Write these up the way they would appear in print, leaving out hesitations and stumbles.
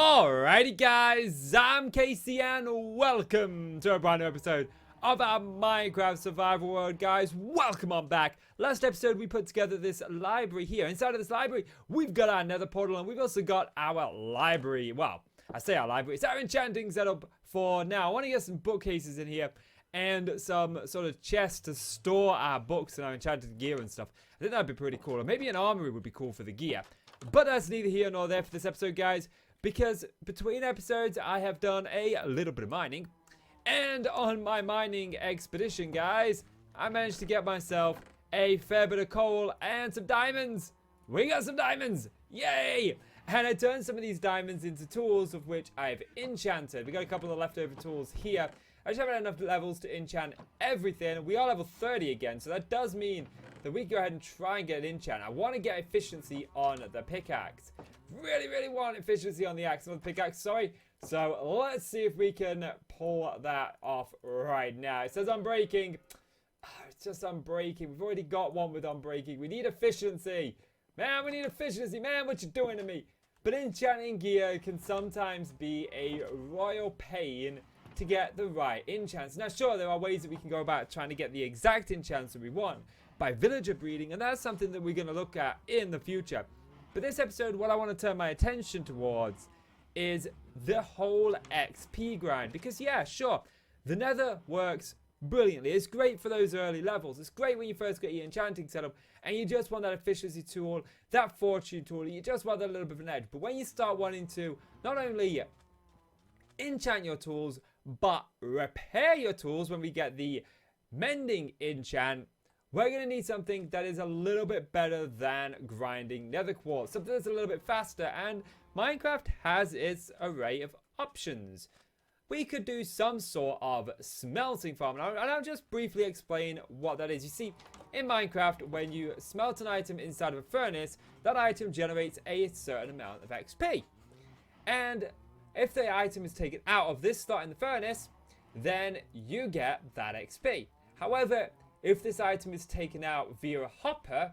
Alrighty guys, I'm Casey and welcome to a brand new episode of our Minecraft survival world. Guys, welcome on back. Last episode we put together this library here. Inside of this library we've got our nether portal and we've also got our library. Well, I say our library, it's our enchanting setup for now. I want to get some bookcases in here and some sort of chests to store our books and our enchanted gear and stuff. I think that'd be pretty cool. Or maybe an armory would be cool for the gear. But that's neither here nor there for this episode, guys. Because between episodes, I have done a little bit of mining. And on my mining expedition, guys, I managed to get myself a fair bit of coal and some diamonds. We got some diamonds. Yay! And I turned some of these diamonds into tools, of which I've enchanted. We got a couple of leftover tools here. I just haven't had enough levels to enchant everything. We are level 30 again, so that does mean that we can go ahead and try and get an enchant. I want to get efficiency on the pickaxe. Really want efficiency on the axe and on the pickaxe, sorry. So let's see if we can pull that off right now. It says unbreaking. It's just unbreaking. We've already got one with unbreaking. We need efficiency. Man, we need efficiency. Man, what you doing to me? But enchanting gear can sometimes be a royal pain to get the right enchants. Now, sure, there are ways that we can go about trying to get the exact enchants that we want by villager breeding, and that's something that we're going to look at in the future. But this episode, what I want to turn my attention towards is the whole XP grind. Because, yeah, sure, the nether works brilliantly. It's great for those early levels. It's great when you first get your enchanting setup and you just want that efficiency tool, that fortune tool. You just want that little bit of an edge. But when you start wanting to not only enchant your tools, but repair your tools, when we get the mending enchant, we're going to need something that is a little bit better than grinding nether quartz. Something that's a little bit faster, and Minecraft has its array of options. We could do some sort of smelting farm, and I'll just briefly explain what that is. You see, in Minecraft, when you smelt an item inside of a furnace, that item generates a certain amount of XP. And if the item is taken out of this slot in the furnace, then you get that XP. However, if this item is taken out via a hopper,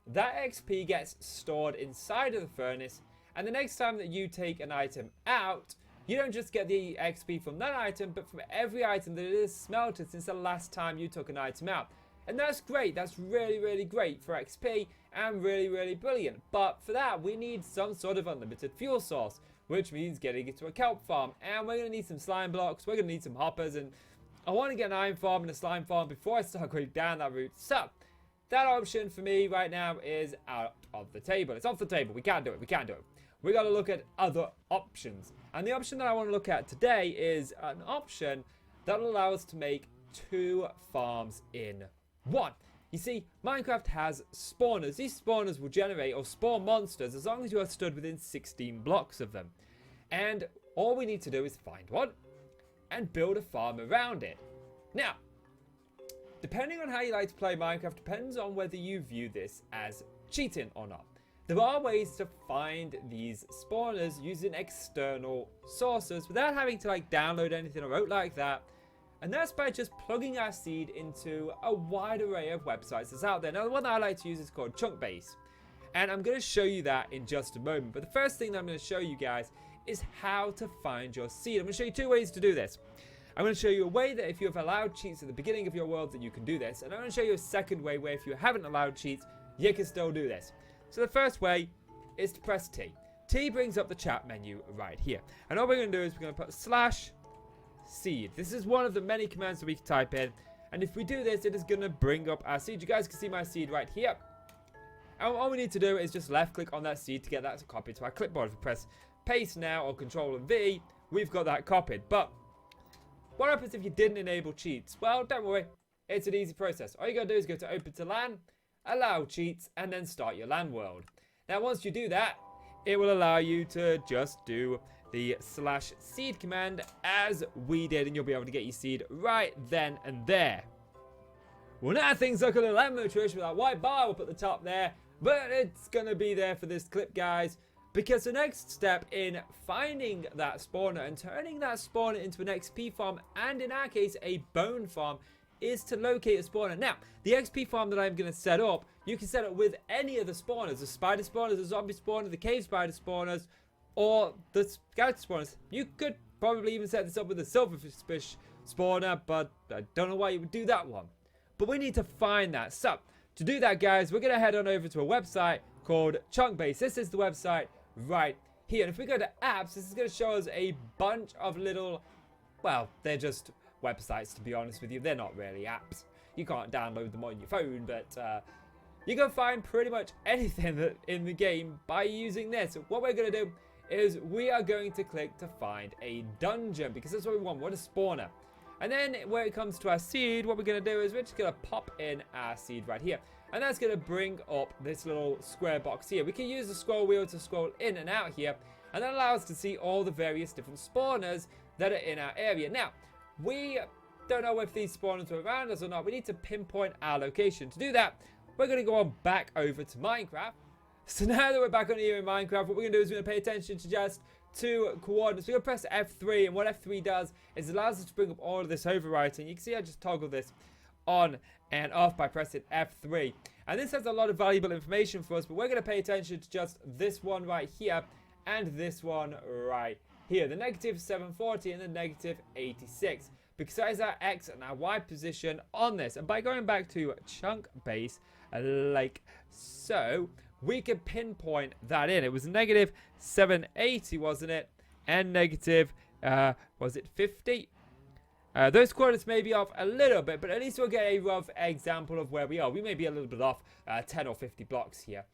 that XP gets stored inside of the furnace, and the next time that you take an item out, you don't just get the XP from that item, but from every item that is smelted since the last time you took an item out. And that's great. That's really great for XP and really brilliant. But for that, we need some sort of unlimited fuel source, which means getting it to a kelp farm. And we're going to need some slime blocks. We're going to need some hoppers, and I want to get an iron farm and a slime farm before I start going down that route. So, that option for me right now is out of the table. It's off the table. We can't do it. We can't do it. We got to look at other options. And the option that I want to look at today is an option that will allow us to make 2 farms in 1. You see, Minecraft has spawners. These spawners will generate or spawn monsters as long as you are stood within 16 blocks of them. And all we need to do is find one and build a farm around it. Now, depending on how you like to play Minecraft, depends on whether you view this as cheating or not. There are ways to find these spawners using external sources without having to download anything or out like that. And that's by just plugging our seed into a wide array of websites that's out there. Now, the one that I like to use is called Chunkbase. And I'm going to show you that in just a moment. But the first thing that I'm going to show you guys is how to find your seed. I'm going to show you 2 ways to do this. I'm going to show you a way that if you have allowed cheats at the beginning of your world, that you can do this. And I'm going to show you a second way where if you haven't allowed cheats, you can still do this. So the first way is to press T. T brings up the chat menu right here. And all we're going to do is we're going to put /seed. This is one of the many commands that we can type in. And if we do this, it is going to bring up our seed. You guys can see my seed right here. And all we need to do is just left click on that seed to get that copied to our clipboard. If we press paste now or Control and V, we've got that copied. But what happens if you didn't enable cheats? Well, don't worry. It's an easy process. All you got to do is go to Open to LAN, allow cheats, and then start your LAN world. Now, once you do that, it will allow you to just do the /seed command as we did, and you'll be able to get your seed right then and there. Well, now things look a little amateurish with that white bar up at the top there, but it's going to be there for this clip, guys, because the next step in finding that spawner and turning that spawner into an XP farm, and in our case, a bone farm, is to locate a spawner. Now, the XP farm that I'm going to set up, you can set up with any of the spawners. The spider spawners, the zombie spawner, the cave spider spawners, or the skeleton spawners. You could probably even set this up with a silverfish spawner, but I don't know why you would do that one. But we need to find that. So, to do that, guys, we're going to head on over to a website called Chunkbase. This is the website right here. And if we go to apps, this is going to show us a bunch of little, well, they're just websites, to be honest with you. They're not really apps. You can't download them on your phone, but you can find pretty much anything that in the game by using this. So what we're going to do is we are going to click to find a dungeon, because that's what we want. We want a spawner. And then when it comes to our seed, what we're going to do is we're just going to pop in our seed right here. And that's going to bring up this little square box here. We can use the scroll wheel to scroll in and out here. And that allows us to see all the various different spawners that are in our area. Now, we don't know if these spawners are around us or not. We need to pinpoint our location. To do that, we're going to go on back over to Minecraft. So now that we're back on here in Minecraft, what we're going to do is we're going to pay attention to just two coordinates. We're going to press F3, and what F3 does is it allows us to bring up all of this overwriting. You can see I just toggle this on and off by pressing F3. And this has a lot of valuable information for us, but we're going to pay attention to just this one right here and this one right here. The negative 740 and the negative 86. Because that is our X and our Y position on this. And by going back to Chunkbase, like so, we can pinpoint that in. It was negative 780, wasn't it? And negative, was it 50? Those coordinates may be off a little bit, but at least we'll get a rough example of where we are. We may be a little bit off 10 or 50 blocks here.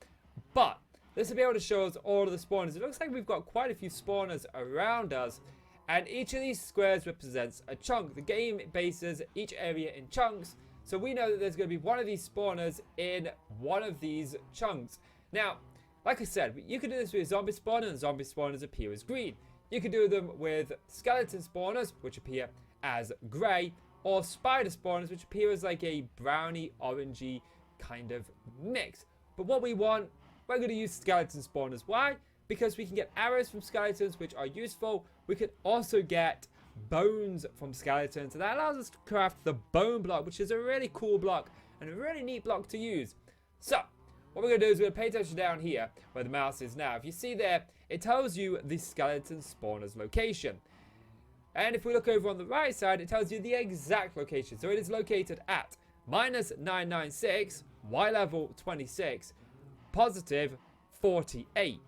But this will be able to show us all of the spawners. It looks like we've got quite a few spawners around us. And each of these squares represents a chunk. The game bases each area in chunks. So we know that there's going to be one of these spawners in one of these chunks. Now, like I said, you can do this with a zombie spawner, and zombie spawners appear as green. You can do them with skeleton spawners, which appear as grey, or spider spawners, which appear as like a browny, orangey kind of mix. But what we want, we're going to use skeleton spawners. Why? Because we can get arrows from skeletons, which are useful. We can also get bones from skeletons, and that allows us to craft the bone block, which is a really cool block and a really neat block to use. So, what we're going to do is we're going to pay attention down here where the mouse is now. If you see there, it tells you the skeleton spawner's location. And if we look over on the right side, it tells you the exact location. So it is located at -996, Y level 26, positive 48.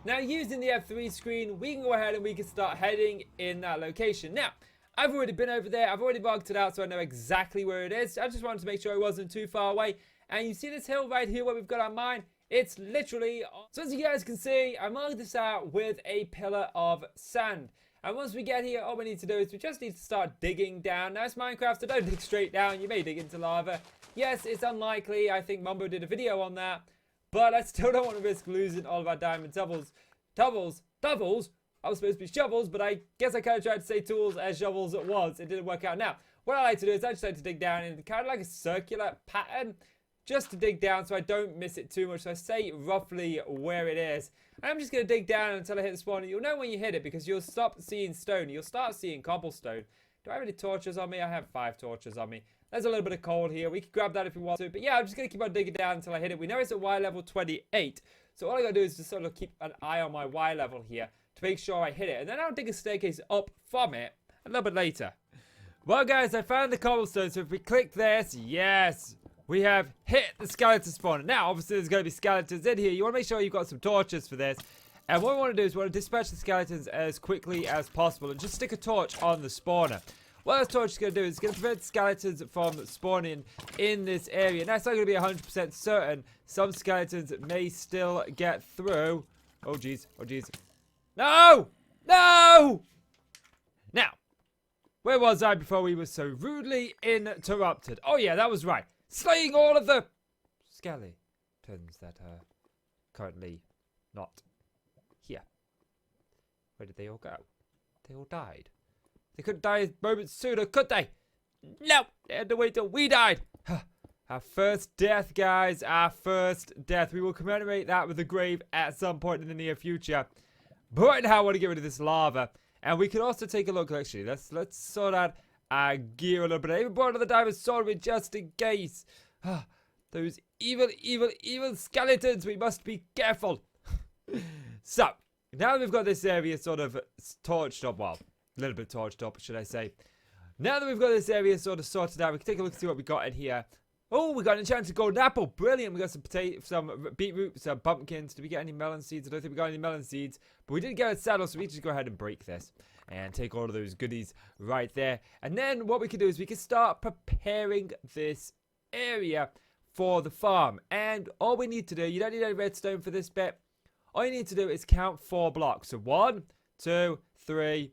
Now, using the F3 screen, we can go ahead and we can start heading in that location. Now, I've already been over there. I've already marked it out so I know exactly where it is. I just wanted to make sure it wasn't too far away. And you see this hill right here where we've got our mine? It's literally... So as you guys can see, I marked this out with a pillar of sand. And once we get here, all we need to do is we just need to start digging down. Now, it's Minecraft, so don't dig straight down. You may dig into lava. Yes, it's unlikely. I think Mumbo did a video on that. But I still don't want to risk losing all of our diamond doubles. Doubles? I was supposed to be shovels, but I guess I kind of tried to say tools as shovels at once. It didn't work out. Now, what I like to do is I just like to dig down in kind of like a circular pattern, just to dig down so I don't miss it too much. So I say roughly where it is. And I'm just going to dig down until I hit the spawn. And you'll know when you hit it because you'll stop seeing stone. You'll start seeing cobblestone. Do I have any torches on me? I have 5 torches on me. There's a little bit of coal here. We can grab that if we want to. But yeah, I'm just going to keep on digging down until I hit it. We know it's at Y level 28. So all I got to do is just sort of keep an eye on my Y level here to make sure I hit it. And then I'll dig a staircase up from it a little bit later. Well, guys, I found the cobblestone. So if we click this, yes, we have hit the skeleton spawner. Now, obviously, there's going to be skeletons in here. You want to make sure you've got some torches for this. And what we want to do is we want to dispatch the skeletons as quickly as possible and just stick a torch on the spawner. What this torch is going to do is it's going to prevent skeletons from spawning in this area. Now, it's not going to be 100% certain. Some skeletons may still get through. Oh, jeez. Oh, jeez. No! No! Now, where was I before we were so rudely interrupted? Oh, yeah, that was right. Slaying all of the skeletons that are currently not here. Where did they all go? They all died. They couldn't die a moment sooner, could they? No! They had to wait till we died. Our first death, guys. Our first death. We will commemorate that with a grave at some point in the near future. But right now, I want to get rid of this lava. And we can also take a look, actually. Let's sort out our gear a little bit. I even brought another diamond sword with just in case. Those evil, evil, evil skeletons. We must be careful. So, now that we've got this area sort of torched up, well, a little bit torched up, should I say. Now that we've got this area sort of sorted out, we can take a look and see what we got in here. Oh, we got an enchanted golden apple. Brilliant. We got some potato, some beetroot, some pumpkins. Did we get any melon seeds? I don't think we got any melon seeds. But we did get a saddle, so we just go ahead and break this. And take all of those goodies right there. And then what we can do is we can start preparing this area for the farm. And all we need to do, you don't need any redstone for this bit. All you need to do is count 4 blocks. So 1, 2, 3,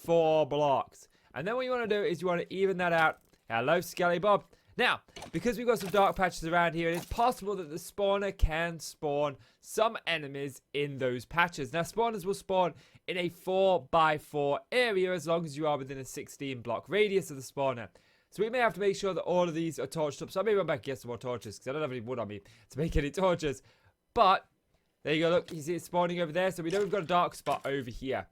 4 blocks. And then what you want to do is you want to even that out. Hello, Skelly Bob. Now, because we've got some dark patches around here, it is possible that the spawner can spawn some enemies in those patches. Now, spawners will spawn in a 4x4 area as long as you are within a 16 block radius of the spawner. So we may have to make sure that all of these are torched up. So I may run back and get some more torches because I don't have any wood on me to make any torches. But, there you go. Look, you see it spawning over there. So we know we've got a dark spot over here.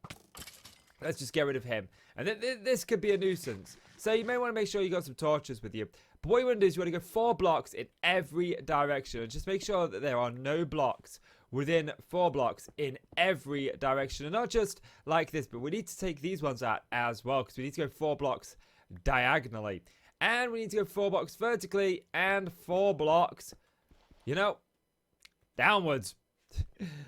Let's just get rid of him. And then this could be a nuisance. So you may want to make sure you got some torches with you. But what you want to do is you want to go 4 blocks in every direction. And just make sure that there are no blocks within 4 blocks in every direction. And not just like this, but we need to take these ones out as well. Because we need to go 4 blocks diagonally. And we need to go 4 blocks vertically. And 4 blocks, you know, downwards.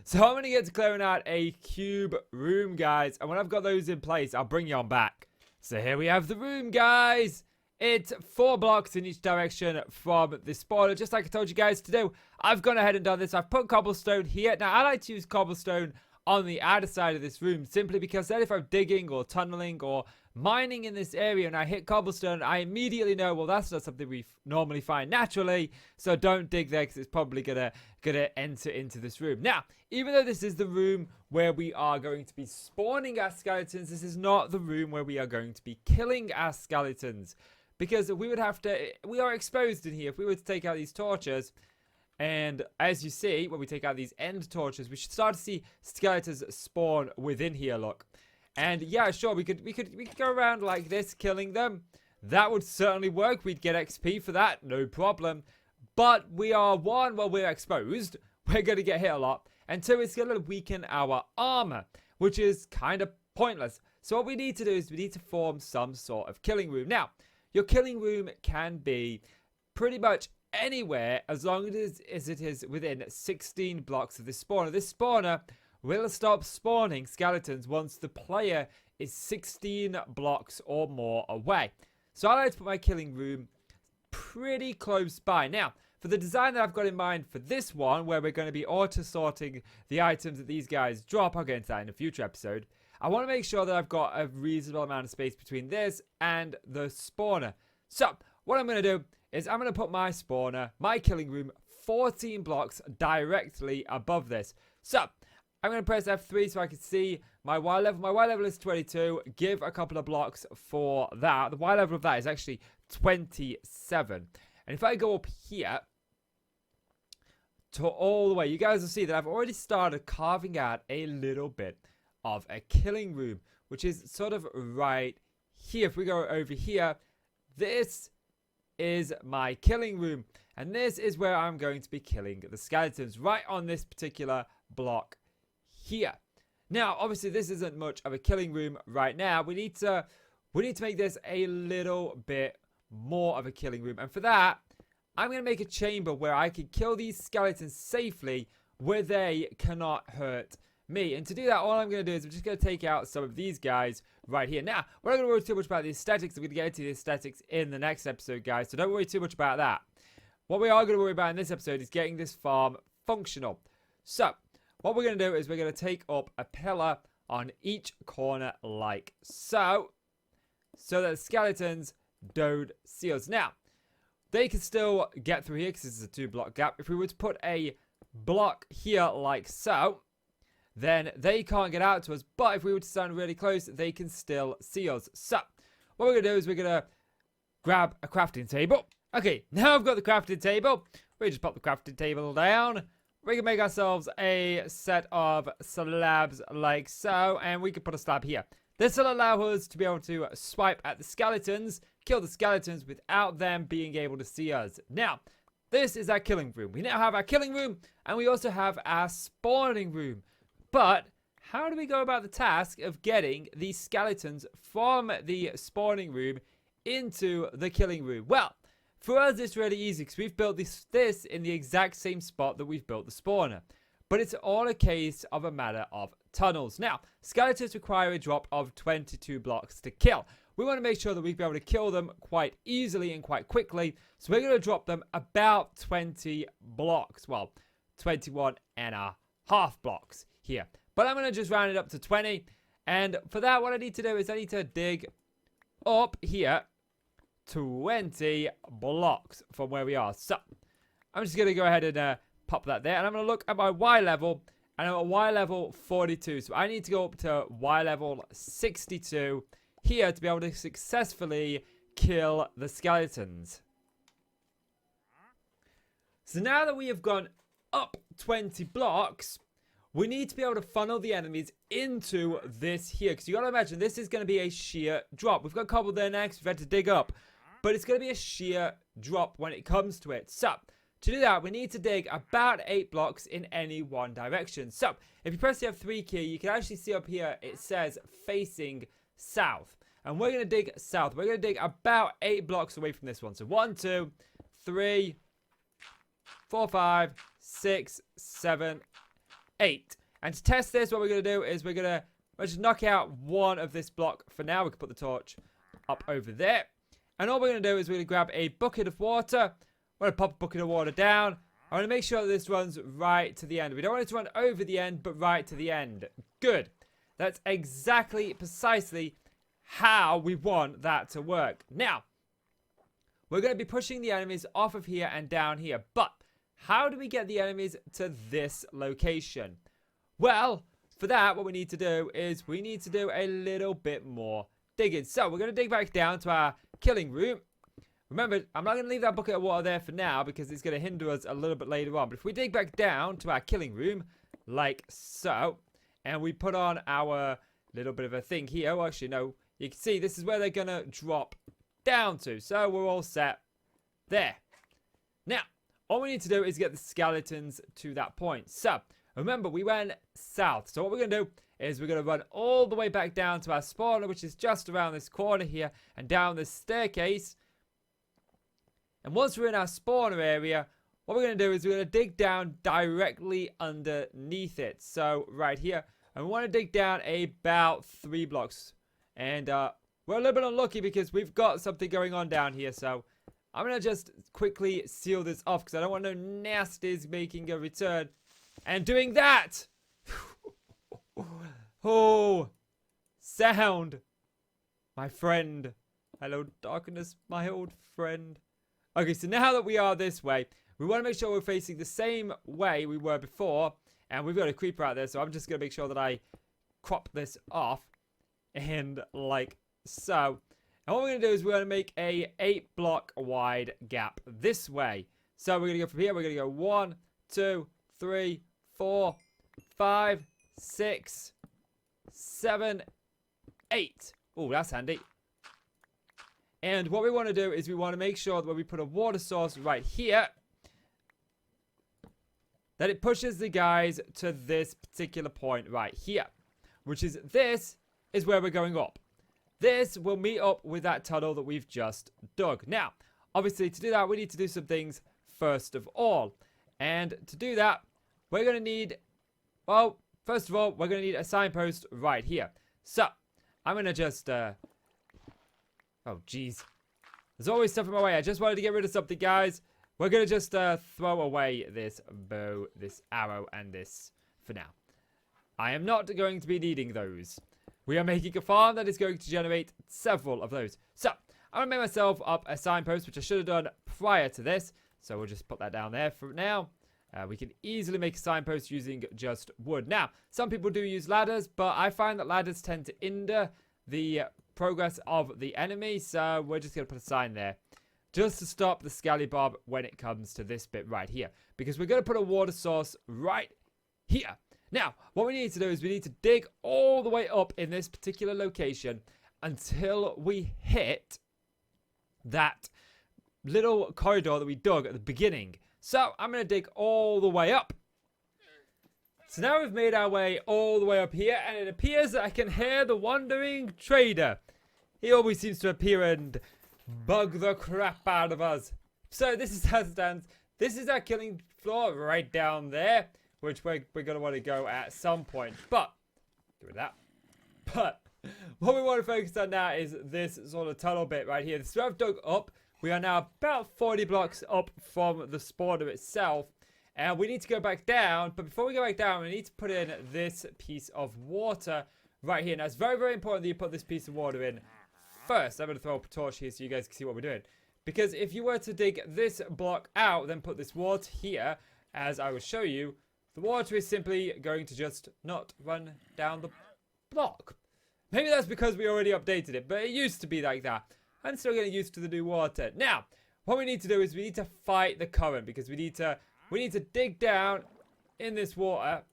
So I'm going to get to clearing out a cube room, guys. And when I've got those in place, I'll bring you on back. So here we have the room, guys. It's 4 blocks in each direction from the spawner. Just like I told you guys to do, I've gone ahead and done this. I've put cobblestone here. Now, I like to use cobblestone on the outer side of this room simply because then if I'm digging or tunneling or mining in this area and I hit cobblestone, I immediately know, well, that's not something we normally find naturally, so don't dig there because it's probably gonna enter into this room. Now, even though this is the room where we are going to be spawning our skeletons, this is not the room where we are going to be killing our skeletons, because we are exposed in here. If we were to take out these torches, and as you see, when we take out these end torches, we should start to see skeletons spawn within here, look. And yeah, sure, we could go around like this, killing them. That would certainly work. We'd get XP for that, no problem. But we are, one, well, we're exposed. We're going to get hit a lot. And 2, it's going to weaken our armor, which is kind of pointless. So what we need to do is we need to form some sort of killing room. Now, your killing room can be pretty much anywhere as long as it is within 16 blocks of this spawner. This spawner will stop spawning skeletons once the player is 16 blocks or more away. So I like to put my killing room pretty close by. Now, for the design that I've got in mind for this one, where we're going to be auto-sorting the items that these guys drop, I'll get into that in a future episode, I want to make sure that I've got a reasonable amount of space between this and the spawner. So, what I'm going to do is I'm going to put my spawner, my killing room, 14 blocks directly above this. So, I'm going to press F3 so I can see my Y level. My Y level is 22. Give a couple of blocks for that. The Y level of that is actually 27. And if I go up here to all the way, you guys will see that I've already started carving out a little bit of a killing room, which is sort of right here. If we go over here, this is my killing room. And this is where I'm going to be killing the skeletons, right on this particular block here. Now, obviously, this isn't much of a killing room right now. We need to make this a little bit more of a killing room. And for that, I'm going to make a chamber where I can kill these skeletons safely where they cannot hurt me. And to do that, all I'm going to do is I'm just going to take out some of these guys right here. Now, we're not going to worry too much about the aesthetics. I'm going to get into the aesthetics in the next episode, guys. So don't worry too much about that. What we are going to worry about in this episode is getting this farm functional. So, what we're going to do is we're going to take up a pillar on each corner like so. So that the skeletons don't see us. Now, they can still get through here because this is a 2-block gap. If we were to put a block here like so, then they can't get out to us. But if we were to stand really close, they can still see us. So, what we're going to do is we're going to grab a crafting table. Okay, now I've got the crafting table. We just pop the crafting table down. We can make ourselves a set of slabs like so. And we can put a slab here. This will allow us to be able to swipe at the skeletons, kill the skeletons without them being able to see us. Now, this is our killing room. We now have our killing room, and we also have our spawning room. But how do we go about the task of getting these skeletons from the spawning room into the killing room? Well, for us it's really easy because we've built this in the exact same spot that we've built the spawner. But it's all a case of a matter of tunnels. Now, skeletons require a drop of 22 blocks to kill. We want to make sure that we can be able to kill them quite easily and quite quickly. So we're going to drop them about 20 blocks. Well, 21 and a half blocks here. But I'm going to just round it up to 20. And for that, what I need to do is I need to dig up here 20 blocks from where we are. So I'm just going to go ahead and pop that there. And I'm going to look at my Y level. And I'm at Y level 42. So I need to go up to Y level 62 here to be able to successfully kill the skeletons. So now that we have gone up 20 blocks, we need to be able to funnel the enemies into this here. Because you got to imagine, this is going to be a sheer drop. We've got cobble there next. We've had to dig up. But it's going to be a sheer drop when it comes to it. So, to do that, we need to dig about 8 blocks in any one direction. So, if you press the F3 key, you can actually see up here, it says facing south. And we're going to dig south. We're going to dig about 8 blocks away from this one. So 1, 2, 3, 4, 5, 6, 7, 8. And to test this, what we're going to do is we're going to just knock out one of this block for now. We can put the torch up over there. And all we're going to do is we're going to grab a bucket of water. We're going to pop a bucket of water down. I want to make sure that this runs right to the end. We don't want it to run over the end, but right to the end. Good. That's exactly, precisely how we want that to work. Now, we're going to be pushing the enemies off of here and down here. But how do we get the enemies to this location? Well, for that, what we need to do is we need to do a little bit more digging. So, we're going to dig back down to our killing room. Remember, I'm not going to leave that bucket of water there for now because it's going to hinder us a little bit later on. But if we dig back down to our killing room, like so, and we put on our little bit of a thing here. Well, actually, no. You can see this is where they're going to drop down to. So we're all set there. Now, all we need to do is get the skeletons to that point. So, remember, we went south. So what we're going to do is we're going to run all the way back down to our spawner, which is just around this corner here, and down this staircase. And once we're in our spawner area, what we're going to do is we're going to dig down directly underneath it. So, right here. And we want to dig down about 3 blocks. And we're a little bit unlucky because we've got something going on down here. So, I'm going to just quickly seal this off because I don't want no nasties making a return. And doing that! Oh, sound, my friend. Hello, darkness, my old friend. Okay, so now that we are this way, we want to make sure we're facing the same way we were before. And we've got a creeper out there, so I'm just going to make sure that I crop this off. And like so. And what we're going to do is we're going to make a 8 block wide gap this way. So we're going to go from here. We're going to go 1, 2, 3, 4, 5, 6, 7, 8. Oh, that's handy. And what we want to do is we want to make sure that when we put a water source right here, that it pushes the guys to this particular point right here. Which is, this is where we're going up. This will meet up with that tunnel that we've just dug. Now, obviously, to do that, we need to do some things first of all. And to do that, we're going to need, well, first of all, we're going to need a signpost right here. So, I'm going to just, oh, jeez. There's always stuff in my way. I just wanted to get rid of something, guys. We're going to just throw away this bow, this arrow, and this for now. I am not going to be needing those. We are making a farm that is going to generate several of those. So, I'm going to make myself up a signpost, which I should have done prior to this. So, we'll just put that down there for now. We can easily make a signpost using just wood. Now, some people do use ladders, but I find that ladders tend to hinder the progress of the enemy. So, we're just going to put a sign there. Just to stop the scallybob when it comes to this bit right here. Because we're going to put a water source right here. Now, what we need to do is we need to dig all the way up in this particular location until we hit that little corridor that we dug at the beginning. So, I'm going to dig all the way up So now we've made our way all the way up here, and it appears that I can hear the wandering trader. He always seems to appear and bug the crap out of us. So this is how it stands. This is our killing floor right down there, which we're going to want to go at some point. But, do that. But, what we want to focus on now is this sort of tunnel bit right here. So I've dug up. We are now about 40 blocks up from the spawner itself. And we need to go back down. But before we go back down, we need to put in this piece of water right here. Now, it's very, very important that you put this piece of water in first. I'm going to throw up a torch here so you guys can see what we're doing. Because if you were to dig this block out, then put this water here, as I will show you, the water is simply going to just not run down the block. Maybe that's because we already updated it, but it used to be like that. I'm still getting used to the new water. Now, what we need to do is we need to fight the current, because we need to dig down in this water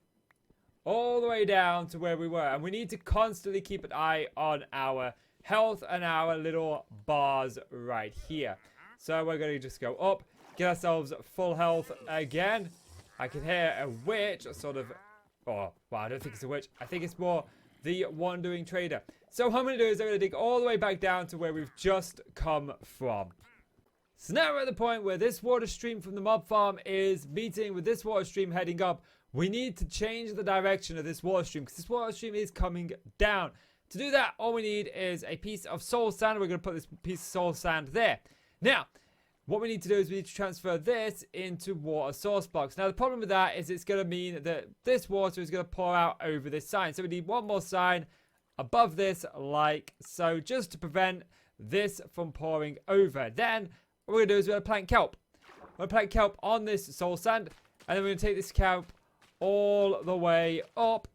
all the way down to where we were. And we need to constantly keep an eye on our health and our little bars right here. So we're going to just go up, get ourselves full health again. I can hear a witch, sort of. Oh, well, I don't think it's a witch. I think it's more the wandering trader. So what I'm going to do is I'm going to dig all the way back down to where we've just come from. So now we're at the point where this water stream from the mob farm is meeting with this water stream heading up. We need to change the direction of this water stream, because this water stream is coming down. To do that, all we need is a piece of soul sand. We're going to put this piece of soul sand there. Now, what we need to do is we need to transfer this into water source blocks. Now, the problem with that is it's going to mean that this water is going to pour out over this sign. So we need one more sign above this, like so, just to prevent this from pouring over. Then, what we're going to do is we're going to plant kelp. We're going to plant kelp on this soul sand, and then we're going to take this kelp all the way up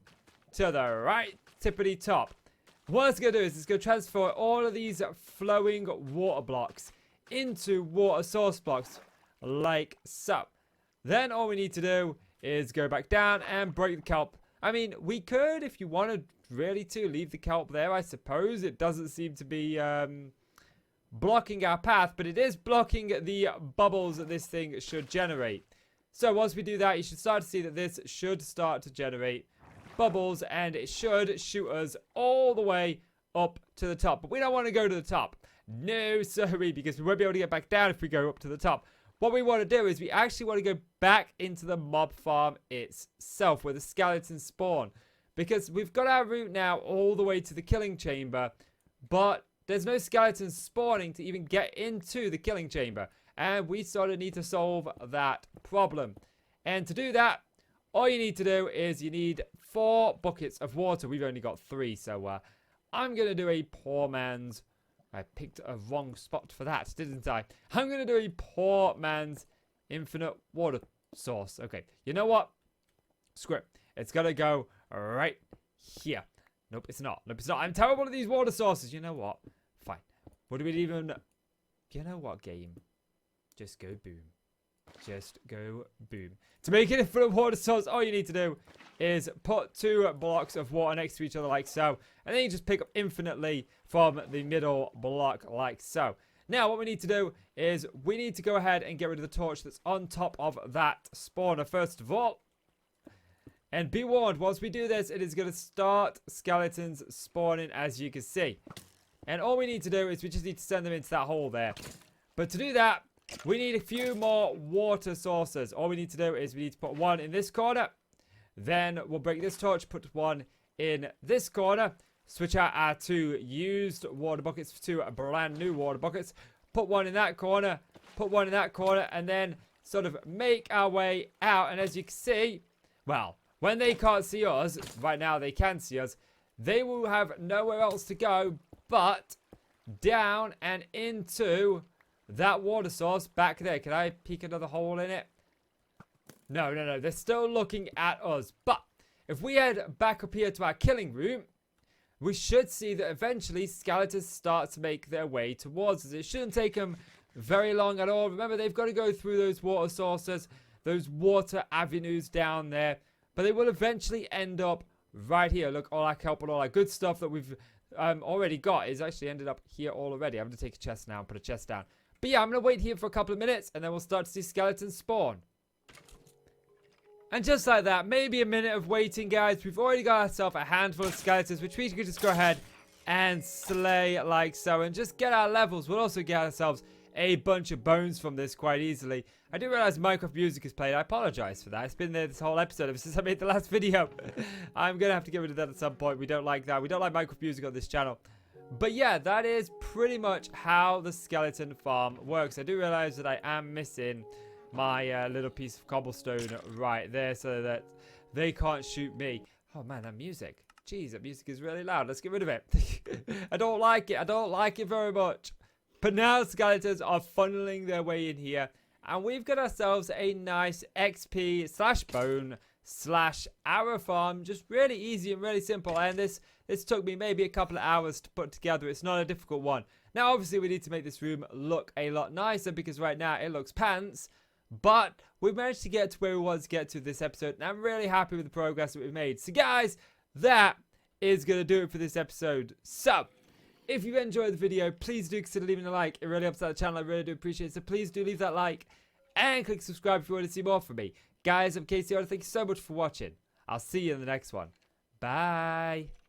to the right tippity top. What it's going to do is it's going to transfer all of these flowing water blocks into water source blocks, like so. Then all we need to do is go back down and break the kelp. I mean, we could, if you wanted really to, leave the kelp there, I suppose. It doesn't seem to be blocking our path, but it is blocking the bubbles that this thing should generate. So once we do that, you should start to see that this should start to generate bubbles, and it should shoot us all the way up to the top. But we don't want to go to the top. No, sorry, because we won't be able to get back down if we go up to the top. What we want to do is we actually want to go back into the mob farm itself, where the skeletons spawn. Because we've got our route now all the way to the killing chamber, but there's no skeletons spawning to even get into the killing chamber. And we sort of need to solve that problem. And to do that, all you need to do is you need 4 buckets of water. We've only got 3, so I'm going to do a poor man's... I picked a wrong spot for that, didn't I? I'm going to do a poor man's infinite water source. Okay, you know what? Screw it. It's going to go right here. Nope, it's not. Nope, it's not. I'm terrible at these water sources. You know what? Fine. What do we even... You know what, game? Just go boom. Just go boom. To make an infinite water source, all you need to do is put 2 blocks of water next to each other like so. And then you just pick up infinitely from the middle block like so. Now, what we need to do is we need to go ahead and get rid of the torch that's on top of that spawner first of all. And be warned, once we do this, it is going to start skeletons spawning, as you can see. And all we need to do is we just need to send them into that hole there. But to do that, we need a few more water sources. All we need to do is we need to put 1 in this corner. Then we'll break this torch, put 1 in this corner. Switch out our 2 used water buckets for 2 brand new water buckets. Put 1 in that corner. Put 1 in that corner. And then sort of make our way out. And as you can see, well, when they can't see us, right now they can see us, they will have nowhere else to go but down and into that water source back there. Can I peek another hole in it? No, no, no. They're still looking at us. But if we head back up here to our killing room, we should see that eventually skeletons start to make their way towards us. It shouldn't take them very long at all. Remember, they've got to go through those water sources, those water avenues down there. But they will eventually end up right here. Look, all our kelp and all our good stuff that we've already got is actually ended up here all already. I'm going to take a chest now and put a chest down. But yeah, I'm going to wait here for a couple of minutes and then we'll start to see skeletons spawn. And just like that, maybe a minute of waiting, guys. We've already got ourselves a handful of skeletons, which we could just go ahead and slay like so. And just get our levels. We'll also get ourselves a bunch of bones from this quite easily. I do realize Minecraft music is played. I apologize for that. It's been there this whole episode ever since I made the last video. I'm going to have to get rid of that at some point. We don't like that. We don't like Minecraft music on this channel. But yeah, that is pretty much how the skeleton farm works. I do realize that I am missing my little piece of cobblestone right there so that they can't shoot me. Oh man, that music. Jeez, that music is really loud. Let's get rid of it. I don't like it. I don't like it very much. But now skeletons are funneling their way in here. And we've got ourselves a nice XP / bone / arrow farm. Just really easy and really simple. And this took me maybe a couple of hours to put together. It's not a difficult one. Now, obviously, we need to make this room look a lot nicer because right now it looks pants. But we've managed to get to where we wanted to get to this episode. And I'm really happy with the progress that we've made. So, guys, that is going to do it for this episode. So, if you enjoyed the video, please do consider leaving a like. It really helps out the channel. I really do appreciate it. So please do leave that like and click subscribe if you want to see more from me. Guys, I'm KCDavis. Thank you so much for watching. I'll see you in the next one. Bye.